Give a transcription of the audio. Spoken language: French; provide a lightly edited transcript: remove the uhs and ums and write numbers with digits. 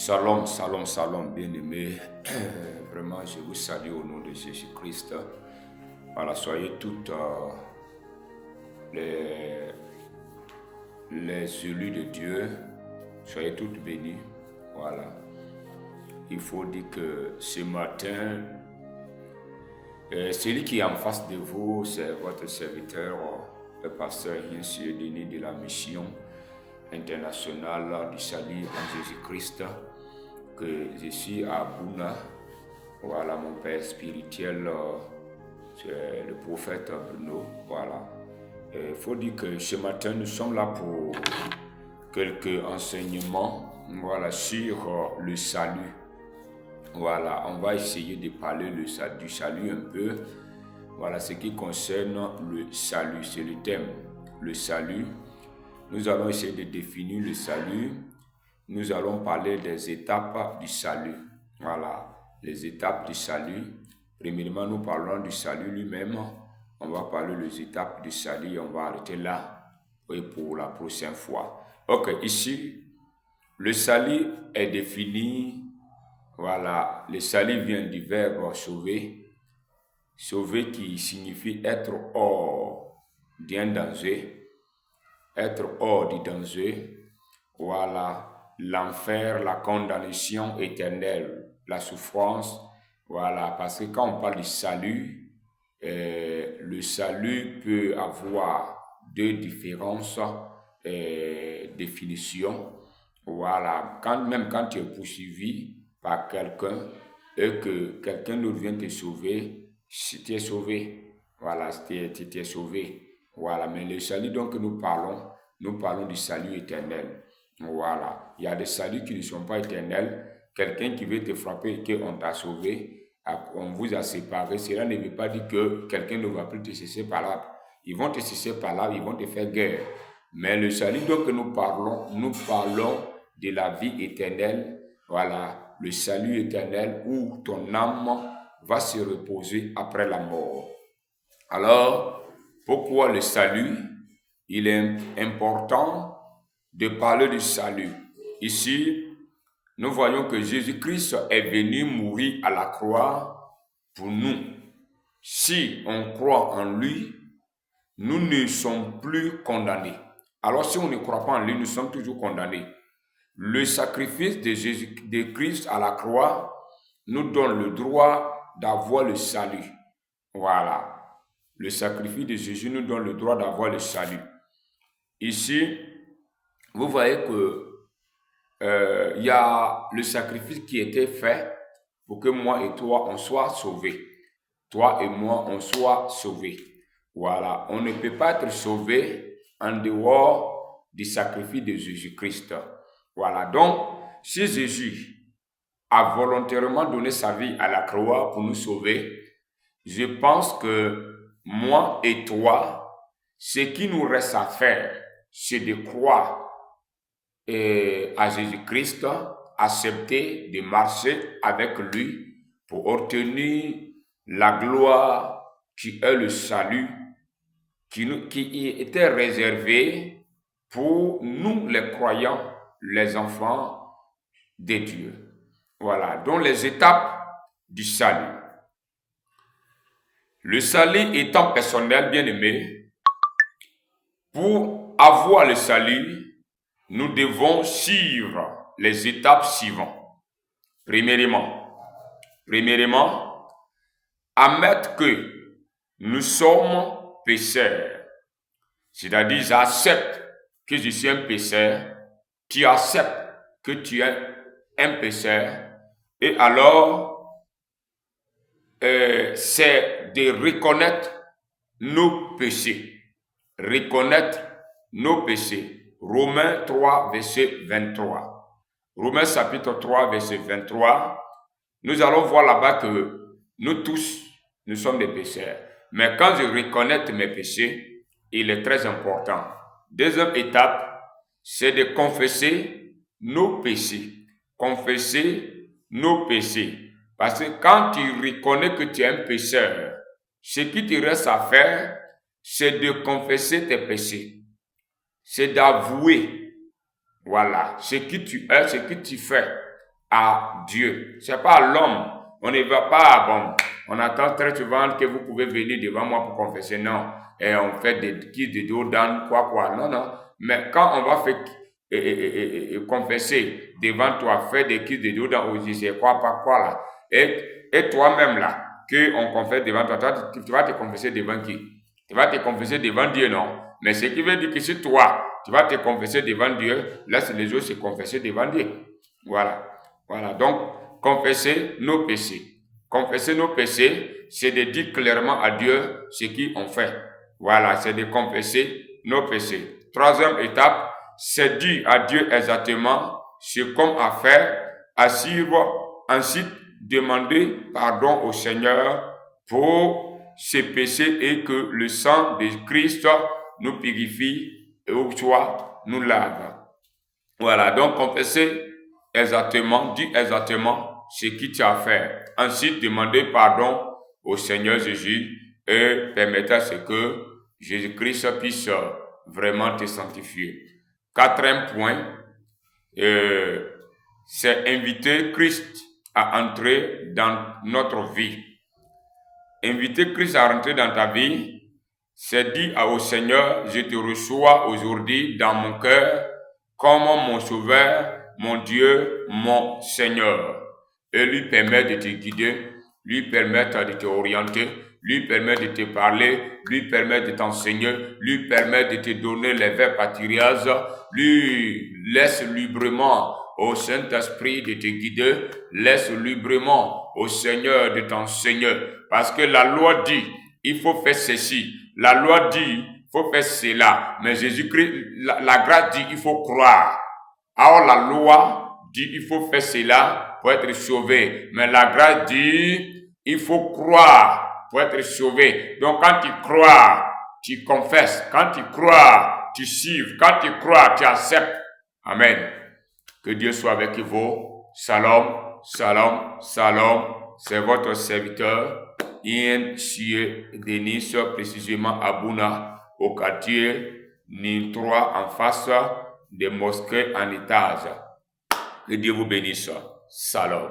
Shalom, shalom, shalom, bien-aimés. Vraiment, je vous salue au nom de Jésus-Christ. Voilà, soyez toutes les élus de Dieu, soyez toutes bénies. Voilà. Il faut dire que ce matin, celui qui est en face de vous, c'est votre serviteur, le pasteur Yancy Denis de la mission internationale du salut en Jésus-Christ, que je suis à Bouna. Voilà, mon père spirituel, c'est le prophète Bruno. Voilà. Il faut dire que ce matin, nous sommes là pour quelques enseignements, voilà, sur le salut. Voilà, on va essayer de parler du salut un peu. Voilà, ce qui concerne le salut, c'est le thème. Le salut. Nous allons essayer de définir le salut. Nous allons parler des étapes du salut. Voilà, les étapes du salut. Premièrement, nous parlons du salut lui-même. On va parler des étapes du salut. On va arrêter là pour la prochaine fois. Ok, ici, le salut est défini. Voilà, le salut vient du verbe sauver. Sauver qui signifie être hors d'un danger. Être hors du danger, voilà, l'enfer, la condamnation éternelle, la souffrance, voilà, parce que quand on parle du salut, le salut peut avoir deux différentes définitions, voilà, même quand tu es poursuivi par quelqu'un et que quelqu'un d'autre vient te sauver, si tu es sauvé, voilà, tu es sauvé. Voilà, mais le salut dont nous parlons du salut éternel. Voilà, il y a des saluts qui ne sont pas éternels. Quelqu'un qui veut te frapper et qu'on t'a sauvé, on vous a séparé, cela ne veut pas dire que quelqu'un ne va plus te cesser par là. Ils vont te cesser par là, ils vont te faire guerre. Mais le salut dont nous parlons de la vie éternelle. Voilà, le salut éternel où ton âme va se reposer après la mort. Alors, pourquoi le salut? Il est important de parler du salut. Ici, nous voyons que Jésus-Christ est venu mourir à la croix pour nous. Si on croit en lui, nous ne sommes plus condamnés. Alors, si on ne croit pas en lui, nous sommes toujours condamnés. Le sacrifice de Christ à la croix nous donne le droit d'avoir le salut. Voilà. Le sacrifice de Jésus nous donne le droit d'avoir le salut. Ici, vous voyez que y a le sacrifice qui était fait pour que moi et toi, on soit sauvés. Toi et moi, on soit sauvés. Voilà. On ne peut pas être sauvé en dehors du sacrifice de Jésus-Christ. Voilà. Donc, si Jésus a volontairement donné sa vie à la croix pour nous sauver, je pense que moi et toi, ce qui nous reste à faire, c'est de croire à Jésus-Christ, accepter de marcher avec lui pour obtenir la gloire qui est le salut, qui était réservé pour nous les croyants, les enfants de Dieu. Voilà, donc les étapes du salut. Le salut étant personnel, bien aimé, pour avoir le salut, nous devons suivre les étapes suivantes. Premièrement, admettre que nous sommes pécheurs. C'est-à-dire, j'accepte que je suis un pécheur, tu acceptes que tu es un pécheur, et alors, c'est de reconnaître nos péchés. Reconnaître nos péchés. Romains 3, verset 23. Romains chapitre 3, verset 23. Nous allons voir là-bas que nous tous, nous sommes des pécheurs. Mais quand je reconnais mes péchés, il est très important. Deuxième étape, c'est de confesser nos péchés. Confesser nos péchés. Parce que quand tu reconnais que tu es un pécheur, ce qui te reste à faire, c'est de confesser tes péchés. C'est d'avouer, voilà, ce que tu es, ce que tu fais. à Dieu. C'est pas à l'homme. On ne va pas, bon, on attend très souvent que vous pouvez venir devant moi pour confesser. Non. Et on fait des kiss de dos dans quoi. Non, non. Mais quand on va faire confesser devant toi, faire des kiss de dos dans je sais quoi là. Et toi-même là, qu'on confesse devant toi, tu vas te confesser devant qui? Tu vas te confesser devant Dieu, non? Mais ce qui veut dire que si toi, tu vas te confesser devant Dieu, laisse les autres se confesser devant Dieu. Voilà. Voilà. Donc, confesser nos péchés. Confesser nos péchés, c'est de dire clairement à Dieu ce qu'on fait. Voilà, c'est de confesser nos péchés. Troisième étape, c'est dire à Dieu exactement ce qu'on a fait, ensuite demander pardon au Seigneur pour ses péchés et que le sang de Christ nous purifie et au choix nous lave. Voilà, donc confesser exactement, dire exactement ce que tu as fait. Ensuite, demander pardon au Seigneur Jésus et permettre à ce que Jésus-Christ puisse vraiment te sanctifier. Quatrième point, c'est inviter Christ à entrer dans notre vie. Inviter Christ à rentrer dans ta vie, c'est dire au Seigneur, je te reçois aujourd'hui dans mon cœur comme mon sauveur, mon Dieu, mon Seigneur. Et lui permettre de te guider, lui permettre de te orienter, lui permettre de te parler, lui permettre de t'enseigner, lui permettre de te donner les verbes patirias, lui laisse librement au Saint-Esprit de te guider, laisse librement au Seigneur de t'enseigner. Parce que la loi dit, il faut faire ceci. La loi dit, il faut faire cela. Mais Jésus-Christ, la grâce dit, il faut croire. Alors la loi dit, il faut faire cela pour être sauvé. Mais la grâce dit, il faut croire pour être sauvé. Donc quand tu crois, tu confesses. Quand tu crois, tu suives. Quand tu crois, tu acceptes. Amen. Que Dieu soit avec vous. Shalom, shalom, shalom. C'est votre serviteur, Ian Sie Denis, précisément à Bouna, au quartier Ni 3, en face des mosquées en étage. Que Dieu vous bénisse. Shalom.